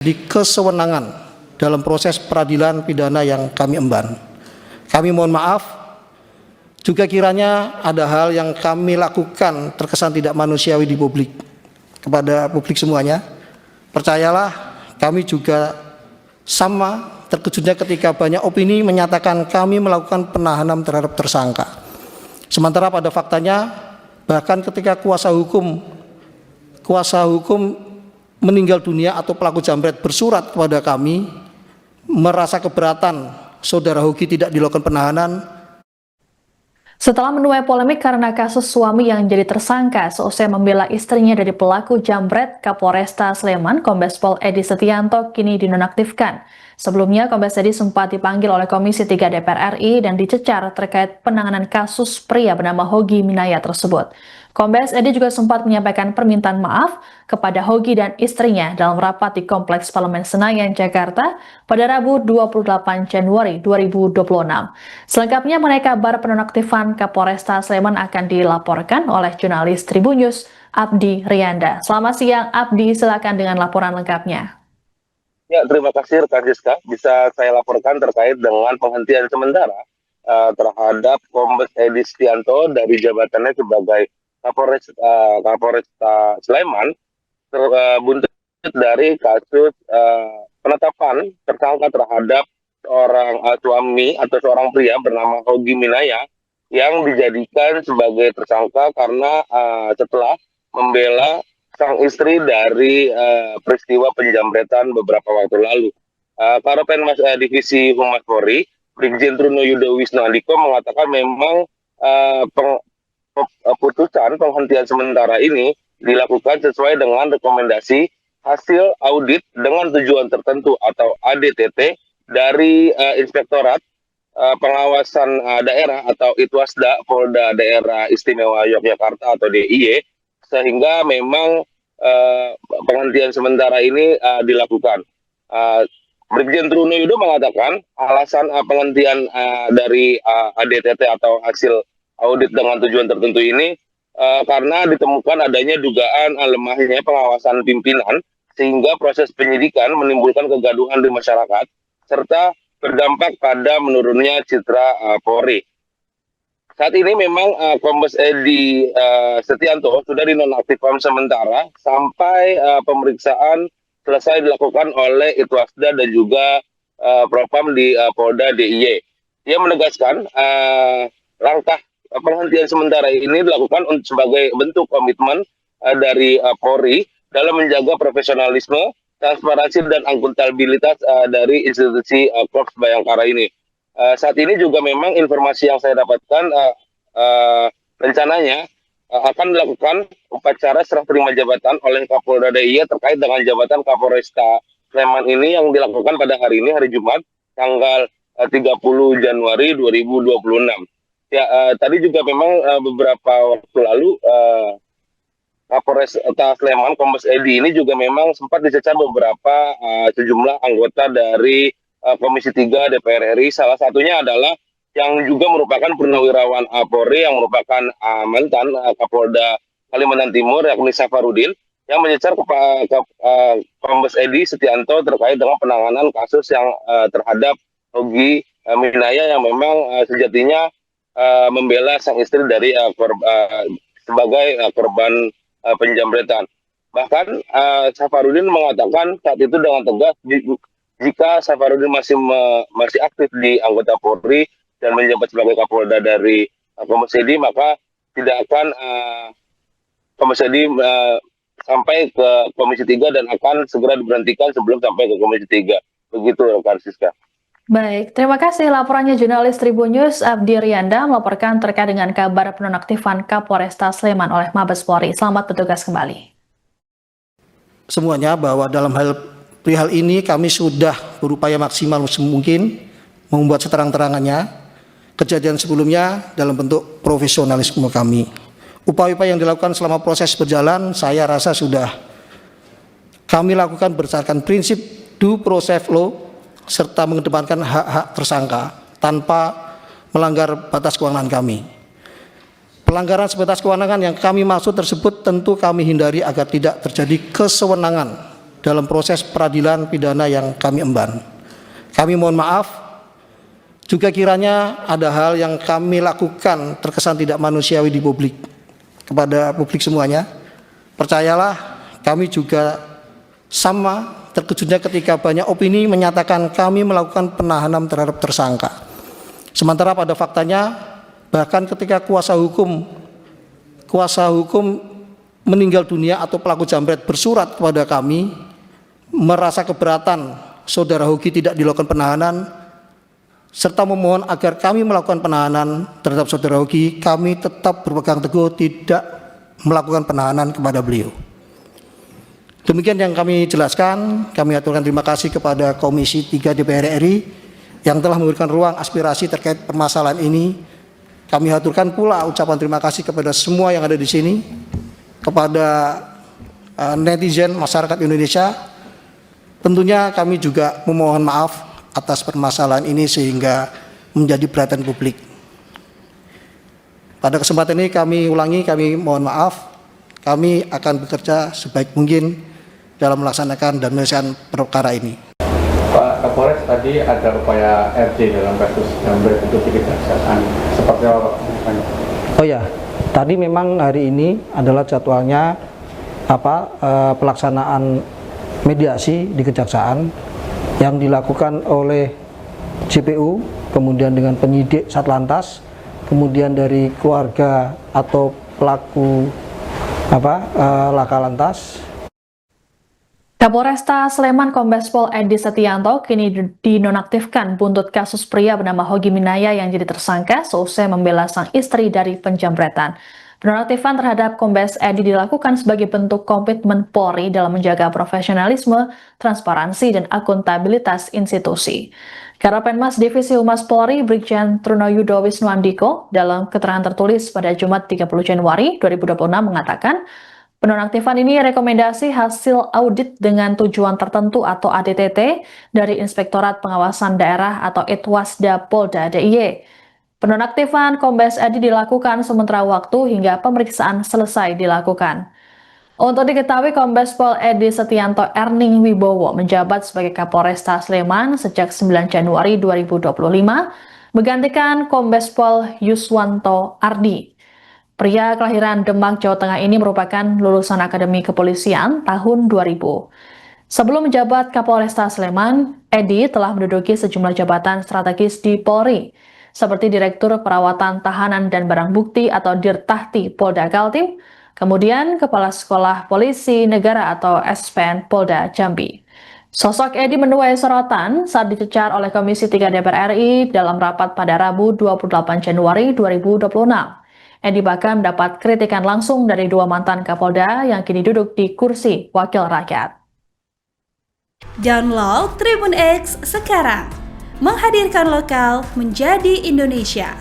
di kesewenangan dalam proses peradilan pidana yang kami emban. Kami mohon maaf juga kiranya ada hal yang kami lakukan terkesan tidak manusiawi di publik. Kepada publik semuanya, percayalah kami juga sama terkejutnya ketika banyak opini menyatakan kami melakukan penahanan terhadap tersangka. Sementara pada faktanya bahkan ketika kuasa hukum meninggal dunia atau pelaku jambret bersurat kepada kami merasa keberatan saudara Hogi tidak dilakukan penahanan. Setelah menuai polemik karena kasus suami yang jadi tersangka seusai membela istrinya dari pelaku jambret, Kapolresta Sleman, Kombes Pol Edi Setianto kini dinonaktifkan. Sebelumnya, Kombes Edi sempat dipanggil oleh Komisi 3 DPR RI dan dicecar terkait penanganan kasus pria bernama Hogi Minaya tersebut. Kombes Edi juga sempat menyampaikan permintaan maaf kepada Hogi dan istrinya dalam rapat di Kompleks Parlemen Senayan, Jakarta pada Rabu 28 Januari 2026. Selengkapnya mengenai kabar penonaktifan Kapolresta Sleman akan dilaporkan oleh jurnalis Tribunnews Abdi Rianda. Selamat siang Abdi, silakan dengan laporan lengkapnya. Ya, terima kasih rekan Siska. Bisa saya laporkan terkait dengan penghentian sementara terhadap Kombes Edi Setianto dari jabatannya sebagai Kapolresta Sleman buntut dari kasus penetapan tersangka terhadap seorang suami atau seorang pria bernama Hogi Minaya yang dijadikan sebagai tersangka karena setelah membela sang istri dari peristiwa penjambretan beberapa waktu lalu. Karopenmas Divisi Humas Polri, Brigjen Truno Yudo Wisnu Andiko mengatakan memang putusan penghentian sementara ini dilakukan sesuai dengan rekomendasi hasil audit dengan tujuan tertentu atau ADTT dari Inspektorat Pengawasan Daerah atau Itwasda Polda Daerah Istimewa Yogyakarta atau DIY, sehingga memang penghentian sementara ini dilakukan. Brigjen Truno Yudo mengatakan alasan penghentian dari ADTT atau hasil audit dengan tujuan tertentu ini karena ditemukan adanya dugaan lemahnya pengawasan pimpinan sehingga proses penyidikan menimbulkan kegaduhan di masyarakat serta berdampak pada menurunnya citra Polri. Saat ini memang Kombes Edi Setianto sudah dinonaktifkan sementara sampai pemeriksaan selesai dilakukan oleh Itwasda dan juga Propam di Polda DIY. Dia menegaskan langkah penghentian sementara ini dilakukan sebagai bentuk komitmen dari Polri dalam menjaga profesionalisme, transparansi, dan akuntabilitas dari institusi Korps Bayangkara ini. Saat ini juga memang informasi yang saya dapatkan rencananya akan dilakukan upacara serah terima jabatan oleh Kapolda DIY terkait dengan jabatan Kapolresta Sleman ini yang dilakukan pada hari ini, hari Jumat, tanggal 30 Januari 2026. Ya, tadi juga memang beberapa waktu lalu Kapolresta Sleman, Kombes Edi ini juga memang sempat dicecar beberapa sejumlah anggota dari Komisi 3 DPR RI. Salah satunya adalah yang juga merupakan purnawirawan Polri yang merupakan mantan Kapolda Kalimantan Timur, yakni Safarudin, yang mencecar Kombes Edi Setianto terkait dengan penanganan kasus yang terhadap Hogi Minaya yang memang sejatinya membela sang istri dari sebagai korban penjambretan. Bahkan Safarudin mengatakan saat itu dengan tegas jika Safarudin masih aktif di anggota Polri dan menjabat sebagai Kapolda dari Kombes Edi, maka tidak akan Kombes Edi sampai ke Komisi 3 dan akan segera diberhentikan sebelum sampai ke Komisi 3. Begitu, rekan Siska. Baik, terima kasih laporannya jurnalis Tribunnews Abdi Rianda melaporkan terkait dengan kabar penonaktifan Kapolresta Sleman oleh Mabes Polri. Selamat bertugas kembali. Semuanya bahwa dalam perihal ini kami sudah berupaya maksimal mungkin membuat seterang-terangannya kejadian sebelumnya dalam bentuk profesionalisme kami. Upaya-upaya yang dilakukan selama proses berjalan saya rasa sudah kami lakukan berdasarkan prinsip due process law serta mengedepankan hak-hak tersangka tanpa melanggar batas kewenangan kami. Pelanggaran sebatas kewenangan yang kami maksud tersebut tentu kami hindari agar tidak terjadi kesewenangan dalam proses peradilan pidana yang kami emban. Kami mohon maaf juga kiranya ada hal yang kami lakukan terkesan tidak manusiawi di publik, kepada publik semuanya. Percayalah, kami juga sama terkejutnya ketika banyak opini menyatakan kami melakukan penahanan terhadap tersangka. Sementara pada faktanya, bahkan ketika kuasa hukum meninggal dunia atau pelaku jambret bersurat kepada kami, merasa keberatan saudara Hoki tidak dilakukan penahanan, serta memohon agar kami melakukan penahanan terhadap saudara Hoki, kami tetap berpegang teguh tidak melakukan penahanan kepada beliau. Demikian yang kami jelaskan. Kami aturkan terima kasih kepada Komisi 3 DPR RI yang telah memberikan ruang aspirasi terkait permasalahan ini. Kami aturkan pula ucapan terima kasih kepada semua yang ada di sini, kepada netizen masyarakat Indonesia. Tentunya kami juga memohon maaf atas permasalahan ini sehingga menjadi perhatian publik. Pada kesempatan ini kami ulangi, kami mohon maaf. Kami akan bekerja sebaik mungkin dalam melaksanakan dan menyelesaikan perkara ini. Pak Kapolres, tadi ada upaya RJ dalam kasus jambret itu di Kejaksaan. Seperti apa Pak? Oh ya, tadi memang hari ini adalah jadwalnya pelaksanaan mediasi di Kejaksaan yang dilakukan oleh JPU, kemudian dengan penyidik Satlantas, kemudian dari keluarga atau pelaku Laka Lantas. Kapolresta Sleman Kombes Pol Edi Setianto kini dinonaktifkan buntut kasus pria bernama Hogi Minaya yang jadi tersangka seusai membela sang istri dari penjambretan. Penonaktifan terhadap Kombes Edi dilakukan sebagai bentuk komitmen Polri dalam menjaga profesionalisme, transparansi, dan akuntabilitas institusi. Karopenmas Divisi Humas Polri Brigjen Trunoyudo Wisnuandiko dalam keterangan tertulis pada Jumat 30 Januari 2026 mengatakan, penonaktifan ini rekomendasi hasil audit dengan tujuan tertentu atau ADTT dari Inspektorat Pengawasan Daerah atau Itwasda Polda DIY. Penonaktifan Kombes Edi dilakukan sementara waktu hingga pemeriksaan selesai dilakukan. Untuk diketahui, Kombes Pol Edi Setianto Erning Wibowo menjabat sebagai Kapolresta Sleman sejak 9 Januari 2025, menggantikan Kombes Pol Yuswanto Ardi. Pria kelahiran Demak, Jawa Tengah ini merupakan lulusan Akademi Kepolisian tahun 2000. Sebelum menjabat Kapolresta Sleman, Edi telah menduduki sejumlah jabatan strategis di Polri, seperti Direktur Perawatan Tahanan dan Barang Bukti atau Dirtahti Polda Kaltim, kemudian Kepala Sekolah Polisi Negara atau SPN Polda Jambi. Sosok Edi menuai sorotan saat dicecar oleh Komisi 3 DPR RI dalam rapat pada Rabu 28 Januari 2026. Edi bahkan mendapat kritikan langsung dari dua mantan Kapolda yang kini duduk di kursi Wakil Rakyat. Download Tribun X sekarang, menghadirkan lokal menjadi Indonesia.